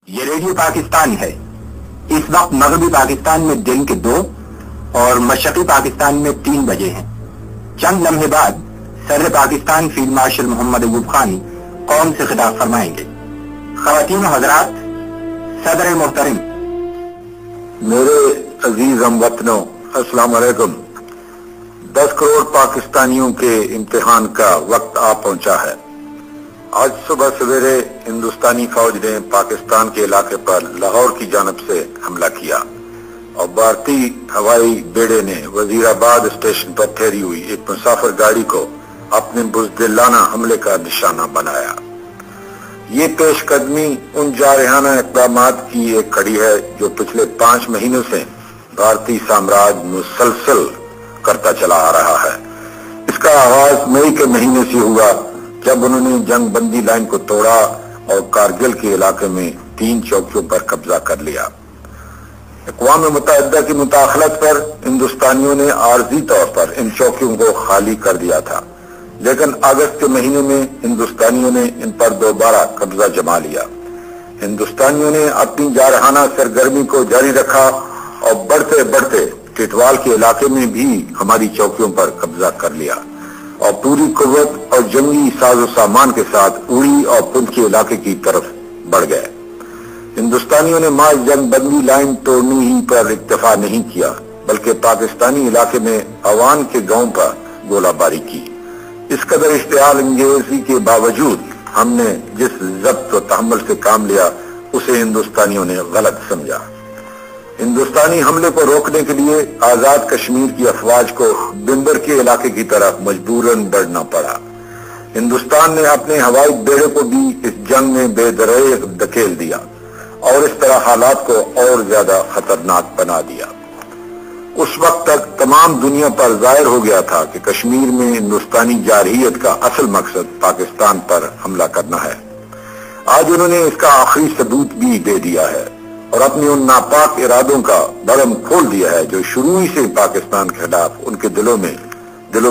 یہ ریڈیو پاکستان ہے۔ اس وقت مغربی پاکستان میں دن کے 2 اور مشرقی پاکستان میں 3 بجے ہیں۔ چند لمحے بعد صدر پاکستان فیلڈ مارشل محمد ایوب خان قوم سے خطاب فرمائیں گے۔ خواتین و حضرات، صدر محترم۔ میرے عزیز ہم وطنوں، السلام علیکم۔ 10 کروڑ پاکستانیوں کے امتحان کا وقت آ پہنچا ہے۔ آج صبح سویرے ہندوستانی فوج نے پاکستان کے علاقے پر لاہور کی جانب سے حملہ کیا اور بھارتی ہوائی بیڑے نے وزیر آباد اسٹیشن پر ٹھہری ہوئی ایک مسافر گاڑی کو اپنے بزدلانہ حملے کا نشانہ بنایا۔ یہ پیش قدمی ان جارحانہ اقدامات کی ایک کڑی ہے جو پچھلے 5 مہینوں سے بھارتی سامراج مسلسل کرتا چلا آ رہا ہے۔ اس کا آغاز مئی کے مہینے سے ہوا جب انہوں نے جنگ بندی لائن کو توڑا اور کارگل کے علاقے میں 3 چوکیوں پر قبضہ کر لیا۔ اقوام متحدہ کی مداخلت پر ہندوستانیوں نے عارضی طور پر ان چوکیوں کو خالی کر دیا تھا، لیکن اگست کے مہینے میں ہندوستانیوں نے ان پر دوبارہ قبضہ جما لیا۔ ہندوستانیوں نے اپنی جارحانہ سرگرمی کو جاری رکھا اور بڑھتے بڑھتے ٹٹوال کے علاقے میں بھی ہماری چوکیوں پر قبضہ کر لیا اور پوری قوت اور جنگی ساز و سامان کے ساتھ اڑی اور پنچ کے علاقے کی طرف بڑھ گئے۔ ہندوستانیوں نے محض جنگ بندی لائن توڑنے ہی پر اکتفا نہیں کیا، بلکہ پاکستانی علاقے میں عوان کے گاؤں پر گولہ باری کی۔ اس قدر اشتعال انگیزی کے باوجود ہم نے جس ضبط و تحمل سے کام لیا اسے ہندوستانیوں نے غلط سمجھا۔ ہندوستانی حملے کو روکنے کے لیے آزاد کشمیر کی افواج کو بمبر کے علاقے کی طرف مجبوراً بڑھنا پڑا۔ ہندوستان نے اپنے ہوائی بیڑے کو بھی اس جنگ میں بے دریغ دھکیل دیا اور اس طرح حالات کو اور زیادہ خطرناک بنا دیا۔ اس وقت تک تمام دنیا پر ظاہر ہو گیا تھا کہ کشمیر میں ہندوستانی جارحیت کا اصل مقصد پاکستان پر حملہ کرنا ہے۔ آج انہوں نے اس کا آخری ثبوت بھی دے دیا ہے اور اپنے ان ناپاک ارادوں کا برم کھول دیا ہے جو شروع ہی سے پاکستان کے خلاف ان کے دلوں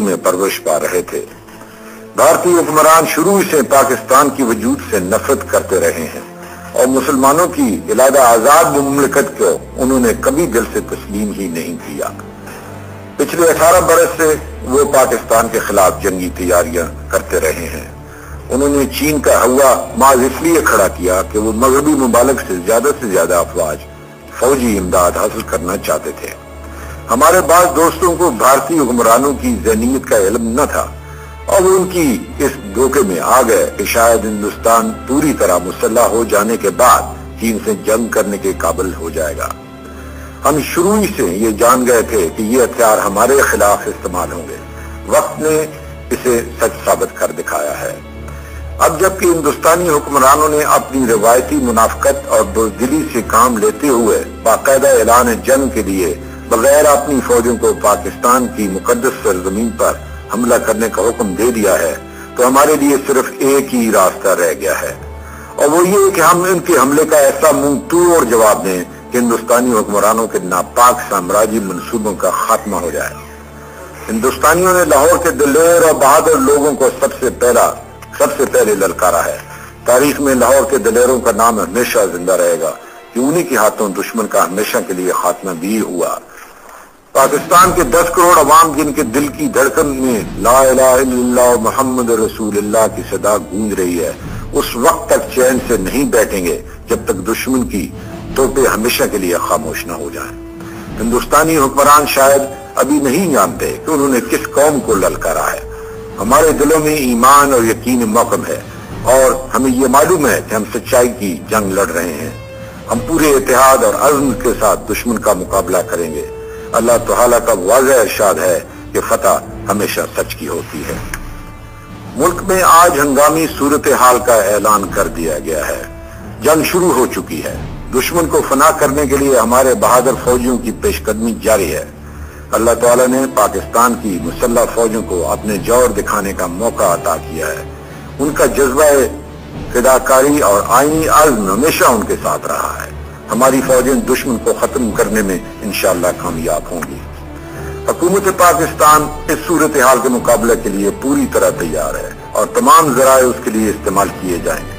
میں پرورش پا رہے تھے۔ بھارتی حکمران شروع ہی سے پاکستان کی وجود سے نفرت کرتے رہے ہیں اور مسلمانوں کی علادہ آزاد مملکت کو انہوں نے کبھی دل سے تسلیم ہی نہیں کیا۔ پچھلے 18 برس سے وہ پاکستان کے خلاف جنگی تیاریاں کرتے رہے ہیں۔ انہوں نے چین کا ہوا محض اس لیے کھڑا کیا کہ وہ مغربی ممالک سے زیادہ افواج فوجی امداد حاصل کرنا چاہتے تھے۔ ہمارے بعض دوستوں کو بھارتی حکمرانوں کی ذہنیت کا علم نہ تھا اور وہ ان کی اس دھوکے میں آ گئے کہ شاید ہندوستان پوری طرح مسلح ہو جانے کے بعد چین سے جنگ کرنے کے قابل ہو جائے گا۔ ہم شروع ہی سے یہ جان گئے تھے کہ یہ ہتھیار ہمارے خلاف استعمال ہوں گے۔ وقت نے اسے سچ ثابت کر دکھایا ہے۔ اب جبکہ ہندوستانی حکمرانوں نے اپنی روایتی منافقت اور بزدلی سے کام لیتے ہوئے باقاعدہ اعلان جنگ کے لیے بغیر اپنی فوجوں کو پاکستان کی مقدس سرزمین پر حملہ کرنے کا حکم دے دیا ہے، تو ہمارے لیے صرف ایک ہی راستہ رہ گیا ہے، اور وہ یہ کہ ہم ان کے حملے کا ایسا منہ توڑ جواب دیں کہ ہندوستانی حکمرانوں کے ناپاک سامراجی منصوبوں کا خاتمہ ہو جائے۔ ہندوستانیوں نے لاہور کے دلیر اور بہادر لوگوں کو سب سے پہلے للکارا ہے۔ تاریخ میں لاہور کے دلیروں کا نام ہمیشہ زندہ رہے گا کہ انہی کے ہاتھوں دشمن کا ہمیشہ کے لیے خاتمہ بھی ہوا۔ پاکستان کے 10 کروڑ عوام جن کے دل کی دھڑکن میں لا الہ الا اللہ محمد رسول اللہ کی صدا گونج رہی ہے، اس وقت تک چین سے نہیں بیٹھیں گے جب تک دشمن کی توپیں ہمیشہ کے لیے خاموش نہ ہو جائیں۔ ہندوستانی حکمران شاید ابھی نہیں جانتے کہ انہوں نے کس قوم کو للکارا ہے۔ ہمارے دلوں میں ایمان اور یقین محکم ہے اور ہمیں یہ معلوم ہے کہ ہم سچائی کی جنگ لڑ رہے ہیں۔ ہم پورے اتحاد اور عزم کے ساتھ دشمن کا مقابلہ کریں گے۔ اللہ تعالیٰ کا واضح ارشاد ہے کہ فتح ہمیشہ سچ کی ہوتی ہے۔ ملک میں آج ہنگامی صورتحال کا اعلان کر دیا گیا ہے۔ جنگ شروع ہو چکی ہے۔ دشمن کو فنا کرنے کے لیے ہمارے بہادر فوجیوں کی پیش قدمی جاری ہے۔ اللہ تعالیٰ نے پاکستان کی مسلح فوجوں کو اپنے جوہر دکھانے کا موقع عطا کیا ہے۔ ان کا جذبہ فداکاری اور آئینی عزم ہمیشہ ان کے ساتھ رہا ہے۔ ہماری فوجیں دشمن کو ختم کرنے میں انشاءاللہ کامیاب ہوں گی۔ حکومت پاکستان اس صورتحال کے مقابلے کے لیے پوری طرح تیار ہے اور تمام ذرائع اس کے لیے استعمال کیے جائیں گے۔